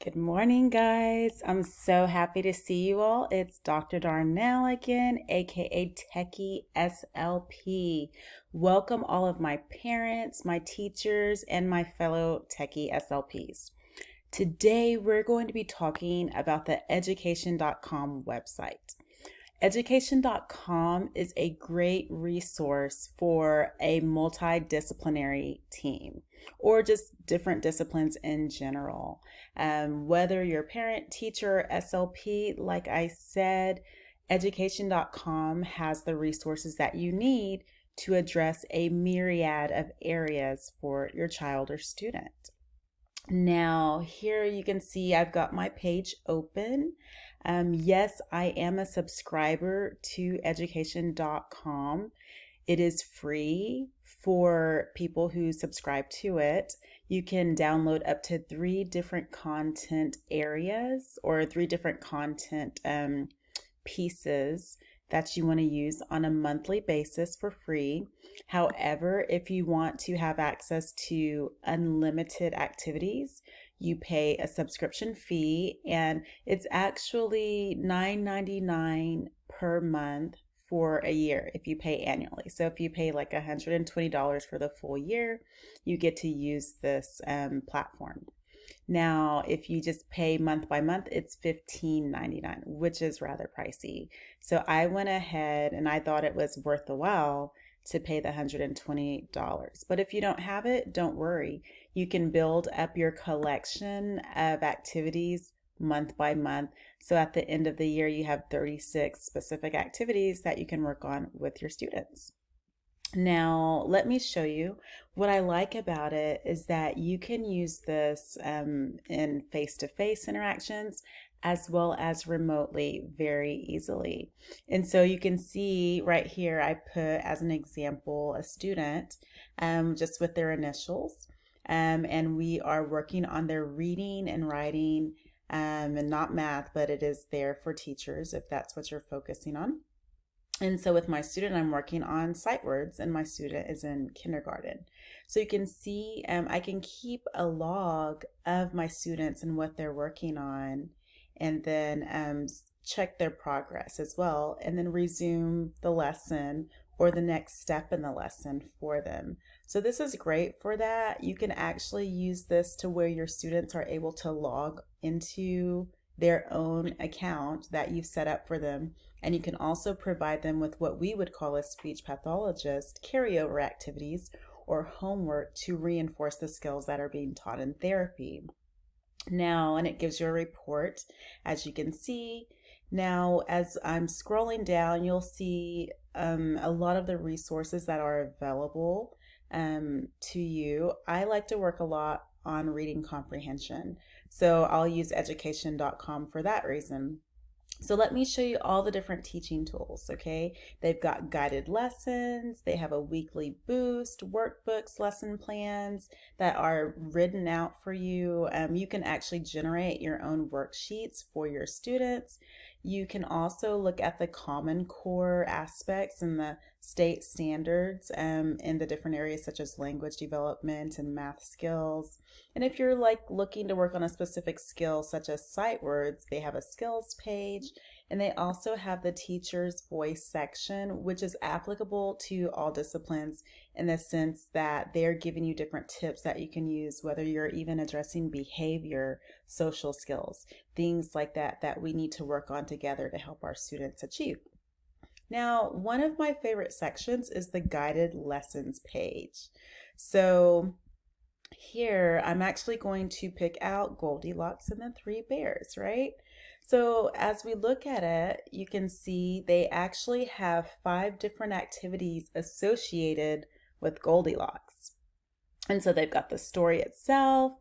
Good morning, guys. I'm so happy to see you all. It's Dr. Darnell again, aka TechySLP. Welcome all of my parents, my teachers, and my fellow TechySLPs. Today, we're going to be talking about the Education.com website. Education.com is a great resource for a multidisciplinary team or just different disciplines in general. Whether you're a parent, teacher, or SLP, like I said, Education.com has the resources that you need to address a myriad of areas for your child or student. Now, here you can see I've got my page open. Yes, I am a subscriber to education.com. It is free for people who subscribe to it. You can download up to 3 different content areas or 3 different content pieces that you want to use on a monthly basis for free. However, if you want to have access to unlimited activities, you pay a subscription fee, and it's actually $9.99 per month for a year if you pay annually. So if you pay like $120 for the full year, you get to use this platform. Now, if you just pay month by month, it's $15.99, which is rather pricey. So I went ahead and I thought it was worth the while to pay the $120. But if you don't have it, don't worry. You can build up your collection of activities month by month. So at the end of the year, you have 36 specific activities that you can work on with your students. Now, let me show you. What I like about it is that you can use this in face-to-face interactions as well as remotely very easily. And so you can see right here, I put as an example a student just with their initials. And we are working on their reading and writing and not math, but it is there for teachers if that's what you're focusing on. And so with my student, I'm working on sight words, and my student is in kindergarten. So you can see I can keep a log of my students and what they're working on, and then check their progress as well, and then resume the lesson or the next step in the lesson for them. So this is great for that. You can actually use this to where your students are able to log into their own account that you've set up for them. And you can also provide them with what we would call a speech pathologist carryover activities or homework to reinforce the skills that are being taught in therapy. Now, and it gives you a report, as you can see. Now, as I'm scrolling down, you'll see a lot of the resources that are available to you. I like to work a lot on reading comprehension. So I'll use education.com for that reason. So let me show you all the different teaching tools, okay? They've got guided lessons, they have a weekly boost, workbooks, lesson plans that are written out for you. You can actually generate your own worksheets for your students. You can also look at the Common Core aspects and the state standards in the different areas such as language development and math skills. And if you're like looking to work on a specific skill such as sight words, they have a skills page, and they also have the teacher's voice section, which is applicable to all disciplines in the sense that they're giving you different tips that you can use, whether you're even addressing behavior, social skills, things like that that we need to work on together to help our students achieve. Now, one of my favorite sections is the guided lessons page. So here, I'm actually going to pick out Goldilocks and the 3 bears, right? So as we look at it, you can see they actually have 5 different activities associated with Goldilocks. And so they've got the story itself,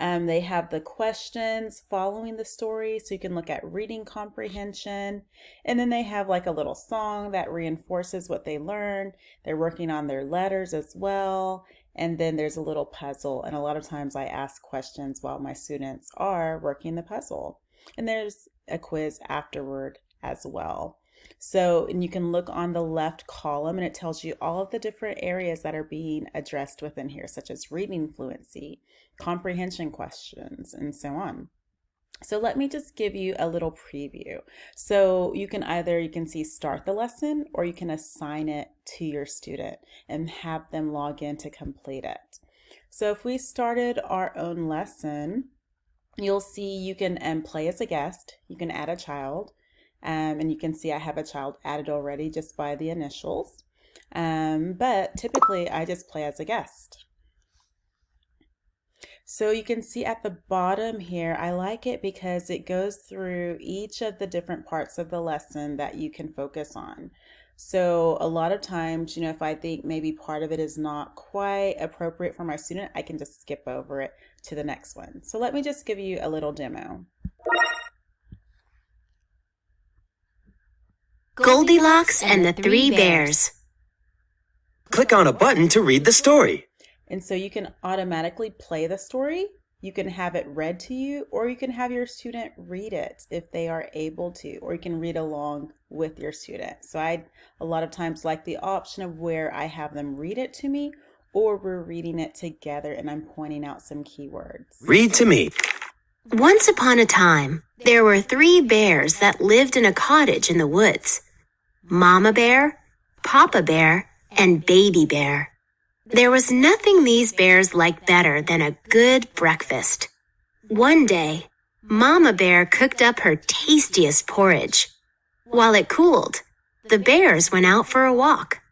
they have the questions following the story, so you can look at reading comprehension, and then they have like a little song that reinforces what they learned. They're working on their letters as well, and then there's a little puzzle, and a lot of times I ask questions while my students are working the puzzle. And there's a quiz afterward as well. So, and you can look on the left column and it tells you all of the different areas that are being addressed within here, such as reading fluency, comprehension questions, and so on. So let me just give you a little preview. So you can see start the lesson, or you can assign it to your student and have them log in to complete it. So if we started our own lesson, you'll see you can play as a guest. You can add a child, and you can see I have a child added already just by the initials. But typically I just play as a guest. So you can see at the bottom here, I like it because it goes through each of the different parts of the lesson that you can focus on. So a lot of times, if I think maybe part of it is not quite appropriate for my student, I can just skip over it to the next one. So let me just give you a little demo. Goldilocks and the Three Bears. Click on a button to read the story. And so you can automatically play the story, you can have it read to you, or you can have your student read it if they are able to, or you can read along with your student. So I a lot of times like the option of where I have them read it to me, or we're reading it together and I'm pointing out some keywords. Read to me. Once upon a time, there were 3 bears that lived in a cottage in the woods. Mama Bear, Papa Bear, and Baby Bear. There was nothing these bears liked better than a good breakfast. One day, Mama Bear cooked up her tastiest porridge. While it cooled, the bears went out for a walk.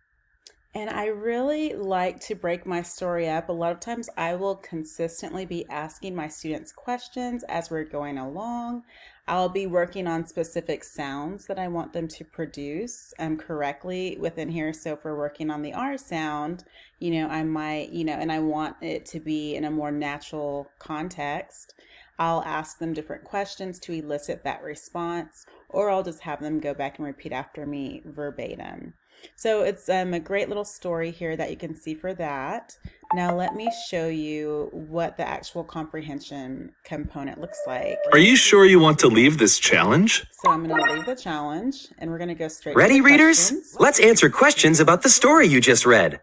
And I really like to break my story up. A lot of times I will consistently be asking my students questions as we're going along. I'll be working on specific sounds that I want them to produce correctly within here. So if we're working on the R sound, I might, and I want it to be in a more natural context, I'll ask them different questions to elicit that response, or I'll just have them go back and repeat after me verbatim. So it's a great little story here that you can see for that. Now let me show you what the actual comprehension component looks like. Are you sure you want to leave this challenge? So I'm going to leave the challenge and we're going to go straight Ready, to the readers? questions. Let's answer questions about the story you just read.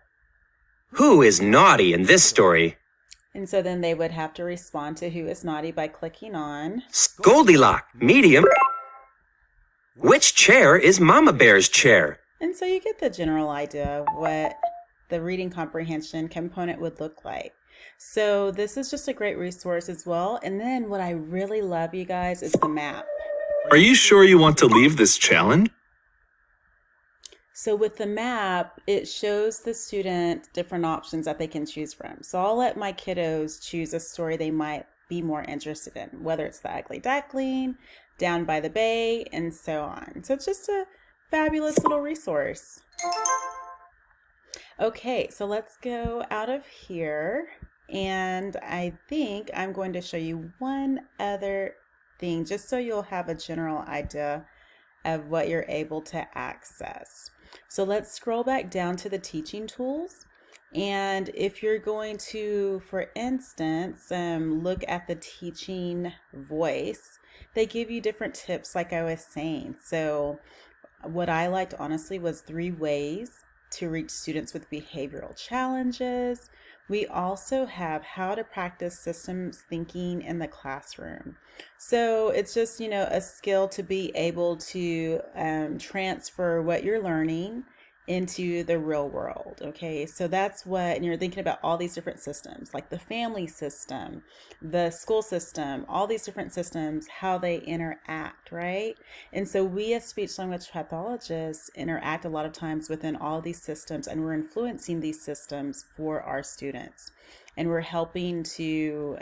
Who is naughty in this story? And so then they would have to respond to who is naughty by clicking on Goldilocks, medium. Which chair is Mama Bear's chair? And so you get the general idea of what the reading comprehension component would look like. So this is just a great resource as well. And then what I really love, you guys, is the map. Are you sure you want to leave this challenge? So with the map, it shows the student different options that they can choose from. So I'll let my kiddos choose a story they might be more interested in, whether it's the Ugly Duckling, Down by the Bay, and so on. So it's just a fabulous little resource. Okay, so let's go out of here. And I think I'm going to show you one other thing, just so you'll have a general idea of what you're able to access. So let's scroll back down to the teaching tools. And if you're going to, for instance, look at the teaching voice, they give you different tips like I was saying. So what I liked honestly was 3 ways to reach students with behavioral challenges. We also have how to practice systems thinking in the classroom. So it's just, a skill to be able to transfer what you're learning into the real world. Okay, so that's what, and you're thinking about all these different systems, like the family system, the school system, all these different systems, how they interact, right? And so we as speech language pathologists interact a lot of times within all these systems, and we're influencing these systems for our students, and we're helping to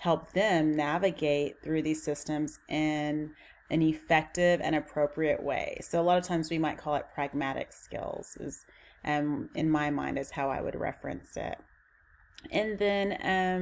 help them navigate through these systems in an effective and appropriate way. So a lot of times we might call it pragmatic skills, is in my mind is how I would reference it. And then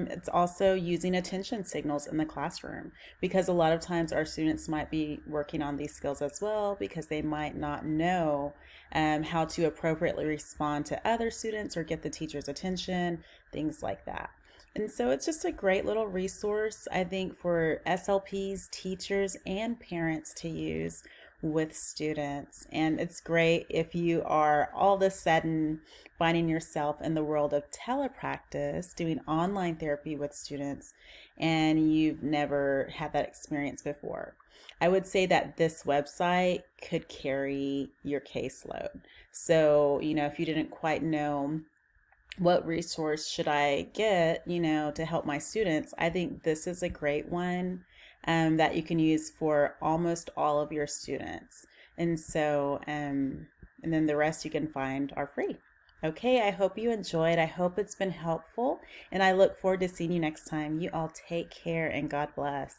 it's also using attention signals in the classroom, because a lot of times our students might be working on these skills as well, because they might not know how to appropriately respond to other students or get the teacher's attention, things like that. And so it's just a great little resource, I think, for SLPs, teachers, and parents to use with students. And it's great if you are all of a sudden finding yourself in the world of telepractice, doing online therapy with students, and you've never had that experience before. I would say that this website could carry your caseload. So, if you didn't quite know what resource should I get, to help my students, I think this is a great one that you can use for almost all of your students. And so, and then the rest you can find are free. Okay, I hope you enjoyed. I hope it's been helpful, and I look forward to seeing you next time. You all take care and God bless.